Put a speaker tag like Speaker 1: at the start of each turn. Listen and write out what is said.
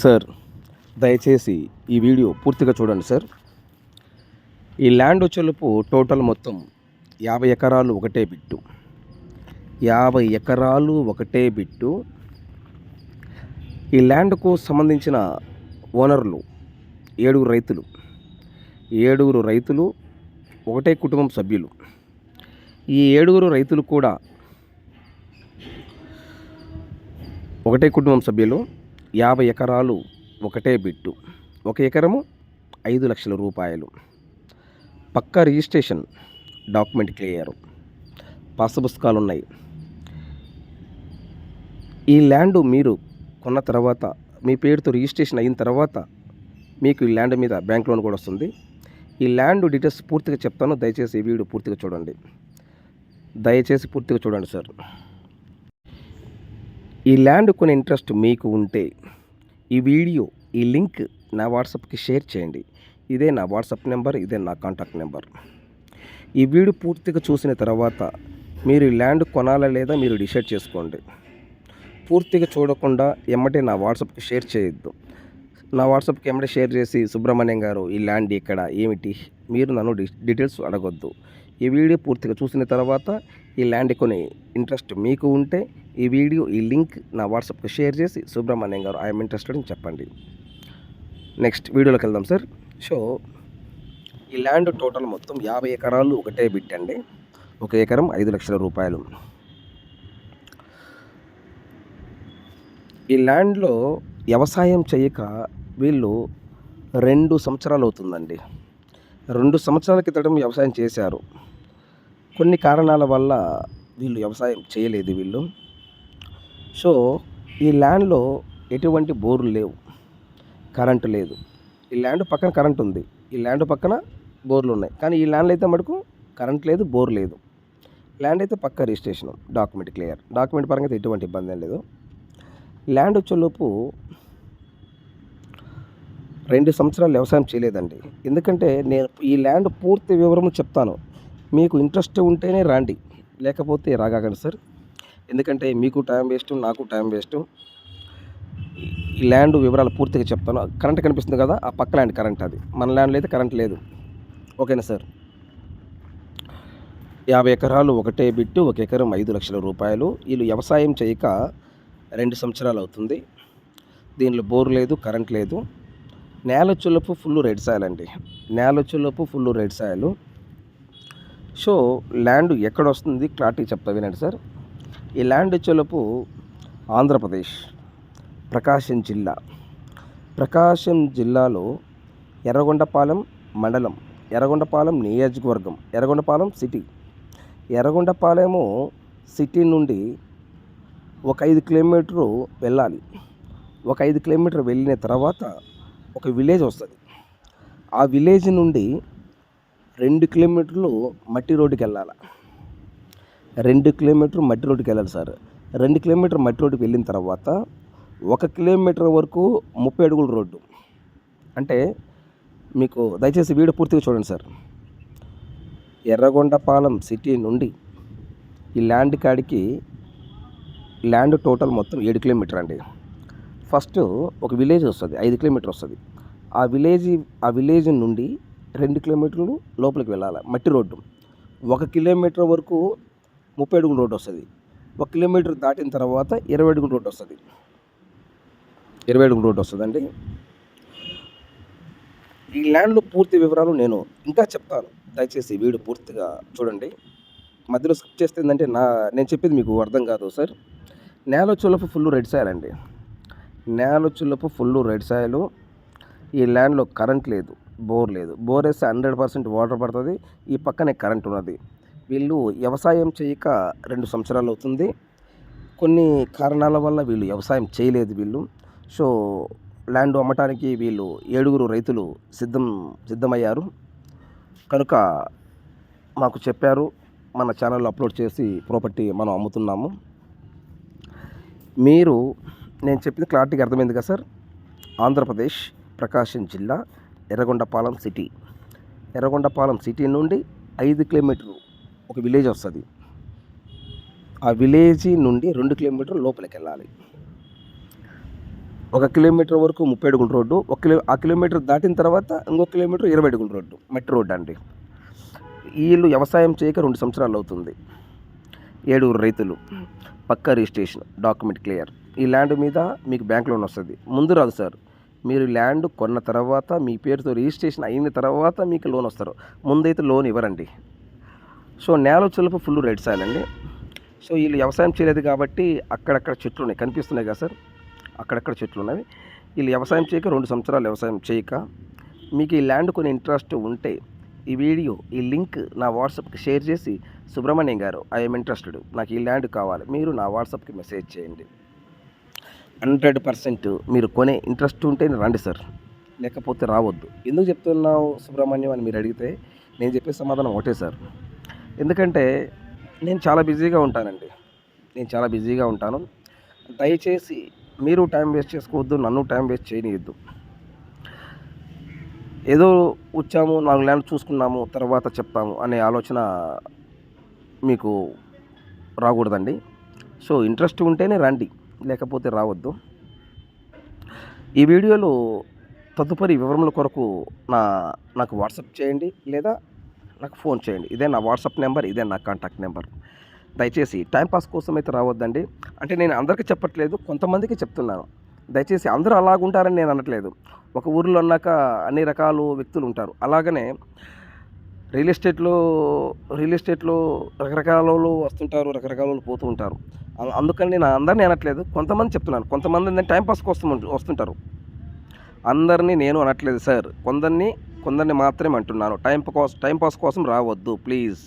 Speaker 1: Sir, దయచేసి ఈ video పూర్తిగా చూడండి సార్. ఈ ల్యాండ్ వచ్చేలోపు టోటల్ మొత్తం 50 ఎకరాలు ఒకటే బిట్టు. 50 ఎకరాలు ఒకటే బిట్టు. ఈ ల్యాండ్కు సంబంధించిన ఓనర్లు 7 రైతులు. 7 రైతులు ఒకటే కుటుంబం సభ్యులు. ఈ 7 రైతులు కూడా ఒకటే కుటుంబం సభ్యులు. 50 ఎకరాలు ఒకటే బిట్టు. 1 ఎకరము 5 లక్షల రూపాయలు. పక్కా రిజిస్ట్రేషన్, డాక్యుమెంట్ క్లియర్, పాస్ పుస్తకాలు ఉన్నాయి. ఈ ల్యాండ్ మీరు కొన్న తర్వాత మీ పేరుతో రిజిస్ట్రేషన్ అయిన తర్వాత మీకు ఈ ల్యాండ్ మీద బ్యాంక్ లోన్ కూడా వస్తుంది. ఈ ల్యాండ్ డీటెయిల్స్ పూర్తిగా చెప్తాను. దయచేసి ఈ వీడియో పూర్తిగా చూడండి. దయచేసి పూర్తిగా చూడండి సార్. ఈ ల్యాండ్ కొనే ఇంట్రెస్ట్ మీకు ఉంటే ఈ వీడియో, ఈ లింక్ నా వాట్సాప్కి షేర్ చేయండి. ఇదే నా వాట్సాప్ నెంబర్, ఇదే నా కాంటాక్ట్ నెంబర్. ఈ వీడియో పూర్తిగా చూసిన తర్వాత మీరు ఈ ల్యాండ్ కొనాలా లేదా మీరు డిసైడ్ చేసుకోండి. పూర్తిగా చూడకుండా ఎమ్మటే నా వాట్సాప్కి షేర్ చేయొద్దు. నా వాట్సాప్కి ఎమ్మటే షేర్ చేసి సుబ్రహ్మణ్యం గారు ఈ ల్యాండ్ ఇక్కడ ఏమిటి మీరు నన్ను డీటెయిల్స్ అడగొద్దు. ఈ వీడియో పూర్తిగా చూసిన తర్వాత ఈ ల్యాండ్ కొనే ఇంట్రెస్ట్ మీకు ఉంటే ఈ వీడియో, ఈ లింక్ నా వాట్సాప్కి షేర్ చేసి సుబ్రహ్మణ్యం గారు ఐఎమ్ ఇంట్రెస్టెడ్ అని చెప్పండి. నెక్స్ట్ వీడియోలోకి వెళ్దాం సార్. సో ఈ ల్యాండ్ టోటల్ మొత్తం 50 ఎకరాలు ఒకటే బిట్ అండి. 1 ఎకరం 5 లక్షల రూపాయలు. ఈ ల్యాండ్లో వ్యవసాయం చేయక వీళ్ళు 2 సంవత్సరాలు అవుతుందండి. 2 సంవత్సరాల క్రితం వ్యవసాయం చేశారు. కొన్ని కారణాల వల్ల వీళ్ళు వ్యవసాయం చేయలేదు వీళ్ళు. సో ఈ ల్యాండ్లో ఎటువంటి బోర్లు లేవు, కరెంటు లేదు. ఈ ల్యాండ్ పక్కన కరెంట్ ఉంది, ఈ ల్యాండ్ పక్కన బోర్లు ఉన్నాయి. కానీ ఈ ల్యాండ్లో అయితే మటుకు కరెంట్ లేదు, బోర్ లేదు. ల్యాండ్ అయితే పక్క రిజిస్ట్రేషన్, డాక్యుమెంట్ క్లియర్. డాక్యుమెంట్ పరంగా అయితే ఎటువంటి ఇబ్బంది ఏం లేదు. ల్యాండ్ వచ్చేలోపు 2 సంవత్సరాలు వ్యవసాయం చేయలేదండి. ఎందుకంటే నేను ఈ ల్యాండ్ పూర్తి వివరము చెప్తాను. మీకు ఇంట్రెస్ట్ ఉంటేనే రండి, లేకపోతే రాగాకండి సార్. ఎందుకంటే మీకు టైం వేస్ట్, నాకు టైం వేస్ట్. ఈ ల్యాండ్ వివరాలు పూర్తిగా చెప్తాను. కరెంట్ కనిపిస్తుంది కదా, ఆ పక్క ల్యాండ్ కరెంట్, అది మన ల్యాండ్లో అయితే కరెంట్ లేదు. ఓకేనా సార్. 50 ఎకరాలు ఒకటే బిట్టు. 1 ఎకరం 5 లక్షల రూపాయలు. వీళ్ళు వ్యవసాయం చేయక 2 సంవత్సరాలు అవుతుంది. దీనిలో బోర్ లేదు, కరెంట్ లేదు. నేలొచ్చేలోపు ఫుల్ రెడ్ సాయిల్ అండి. నేలొచ్చేలోపు full red soil. So land ఎక్కడ వస్తుంది క్లారిటీ చెప్తా వినండి సార్. ఈ ల్యాండ్ వచ్చేలోపు ఆంధ్రప్రదేశ్, ప్రకాశం జిల్లా. ప్రకాశం జిల్లాలో ఎర్రగొండపాలెం మండలం, ఎర్రగొండపాలెం నియోజకవర్గం, ఎర్రగొండపాలెం సిటీ. ఎర్రగొండపాలెము సిటీ నుండి ఒక 5 కిలోమీటర్లు వెళ్ళాలి. ఒక 5 కిలోమీటర్ వెళ్ళిన తర్వాత ఒక విలేజ్ వస్తుంది. ఆ విలేజ్ నుండి 2 కిలోమీటర్లు మట్టి రోడ్డుకి వెళ్ళాలి. 2 కిలోమీటర్ మట్టి రోడ్డుకి వెళ్ళాలి సార్. 2 కిలోమీటర్ మట్టి రోడ్డుకి వెళ్ళిన తర్వాత 1 కిలోమీటర్ వరకు 30 అడుగుల రోడ్డు. అంటే మీకు దయచేసి వీడియో పూర్తిగా చూడండి సార్. ఎర్రగొండపాలెం సిటీ నుండి ఈ ల్యాండ్ కాడికి, ల్యాండ్ టోటల్ మొత్తం 7 కిలోమీటర్ అండి. ఫస్ట్ ఒక విలేజ్ వస్తుంది, 5 కిలోమీటర్ వస్తుంది. ఆ విలేజ్ నుండి 2 కిలోమీటర్లు లోపలికి వెళ్ళాలి, మట్టి రోడ్డు. 1 కిలోమీటర్ వరకు 30 అడుగుల రోడ్డు వస్తుంది. 1 కిలోమీటర్ దాటిన తర్వాత 20 అడుగుల రోడ్డు వస్తుంది. 20 అడుగుల రోడ్డు వస్తుందండి. ఈ ల్యాండ్లో పూర్తి వివరాలు నేను ఇంకా చెప్తాను. దయచేసి వీడియో పూర్తిగా చూడండి. మధ్యలో స్కిప్ చేస్తే ఏంటంటే నేను చెప్పేది మీకు అర్థం కాదు సార్. నేలొచ్చేలోపు ఫుల్ రెడ్ సాయిల్ అండి. నేలొచ్చేలోపు ఫుల్ రెడ్ సాయిల్. ఈ ల్యాండ్లో కరెంట్ లేదు, బోర్ లేదు. బోర్ వేస్తే 100% వాటర్ పడుతుంది. ఈ పక్కనే కరెంట్ ఉన్నది. వీళ్ళు వ్యవసాయం చేయక 2 సంవత్సరాలు అవుతుంది. కొన్ని కారణాల వల్ల వీళ్ళు వ్యవసాయం చేయలేదు వీళ్ళు. సో ల్యాండ్ అమ్మటానికి వీళ్ళు 7 రైతులు సిద్ధమయ్యారు. కనుక మాకు చెప్పారు, మన ఛానల్లో అప్లోడ్ చేసి ప్రాపర్టీ మనం అమ్ముతున్నాము. నేను చెప్పింది క్లారిటీగా అర్థమైంది కదా సార్. ఆంధ్రప్రదేశ్, ప్రకాశం జిల్లా, ఎర్రగొండపాలెం సిటీ. ఎర్రగొండపాలెం సిటీ నుండి 5 కిలోమీటర్లు ఒక విలేజ్ వస్తుంది. ఆ విలేజ్ నుండి 2 కిలోమీటర్లు లోపలికి వెళ్ళాలి. 1 కిలోమీటర్ వరకు 30 అడుగుల రోడ్డు. ఆ కిలోమీటర్ దాటిన తర్వాత ఇంకో కిలోమీటర్ 20 అడుగుల రోడ్డు. మట్టి రోడ్డు అండి. వీళ్ళు వ్యవసాయం చేయక 2 సంవత్సరాలు అవుతుంది. 7 రైతులు. పక్కా రిజిస్ట్రేషన్, డాక్యుమెంట్ క్లియర్. ఈ ల్యాండ్ మీద మీకు బ్యాంక్ లోన్ వస్తుంది. ముందు రాదు సార్. మీరు ల్యాండ్ కొన్న తర్వాత మీ పేరుతో రిజిస్ట్రేషన్ అయిన తర్వాత మీకు లోన్ వస్తారు. ముందైతే లోన్ ఇవ్వరండి. సో నేల చులుపు ఫుల్ రెడ్ సాయిల్ అండి. సో వీళ్ళు వ్యవసాయం చేయలేదు కాబట్టి అక్కడక్కడ చెట్లు ఉన్నాయి, కనిపిస్తున్నాయి కదా సార్, అక్కడక్కడ చెట్లు ఉన్నవి. వీళ్ళు వ్యవసాయం చేయక 2 సంవత్సరాలు వ్యవసాయం చేయక మీకు ఈ ల్యాండ్ కొని ఇంట్రెస్ట్ ఉంటే ఈ వీడియో, ఈ లింక్ నా వాట్సాప్కి షేర్ చేసి, సుబ్రహ్మణ్యం గారు ఐఎమ్ ఇంట్రెస్టెడ్, నాకు ఈ ల్యాండ్ కావాలి, మీరు నా వాట్సాప్కి మెసేజ్ చేయండి. 100% మీరు కొనే ఇంట్రెస్ట్ ఉంటే రండి సార్, లేకపోతే రావద్దు. ఎందుకు చెప్తున్నావు సుబ్రహ్మణ్యం అని మీరు అడిగితే నేను చెప్పే సమాధానం ఒకటే సార్. ఎందుకంటే నేను చాలా బిజీగా ఉంటానండి. దయచేసి మీరు టైం వేస్ట్ చేసుకోవద్దు, నన్ను టైం వేస్ట్ చేయనియద్దు. ఏదో వచ్చాము, 4 ల్యాండ్ చూసుకున్నాము, తర్వాత చెప్తాము అనే ఆలోచన మీకు రాకూడదండి. సో ఇంట్రెస్ట్ ఉంటేనే రండి, లేకపోతే రావద్దు. ఈ వీడియోలో తదుపరి వివరముల కొరకు నాకు వాట్సాప్ చేయండి, లేదా నాకు ఫోన్ చేయండి. ఇదే నా వాట్సాప్ నెంబర్, ఇదే నా కాంటాక్ట్ నెంబర్. దయచేసి టైంపాస్ కోసం అయితే రావద్దండి. అంటే నేను అందరికీ చెప్పట్లేదు, కొంతమందికి చెప్తున్నాను. దయచేసి అందరూ అలాగుంటారని నేను అనట్లేదు. ఒక ఊరిలో అన్నాక అన్ని రకాల వ్యక్తులు ఉంటారు. అలాగనే రియల్ ఎస్టేట్లో రకరకాల వాళ్ళు వస్తుంటారు, రకరకాల వాళ్ళు పోతూ ఉంటారు. అందుకని నేను అందరినీ అనట్లేదు, కొంతమంది చెప్తున్నాను. కొంతమంది ఏంటంటే టైంపాస్ కోసం వస్తుంటారు. అందరినీ నేను అనట్లేదు సార్, కొందరిని మాత్రమే అంటున్నాను. టైంపాస్ కోసం రావద్దు ప్లీజ్.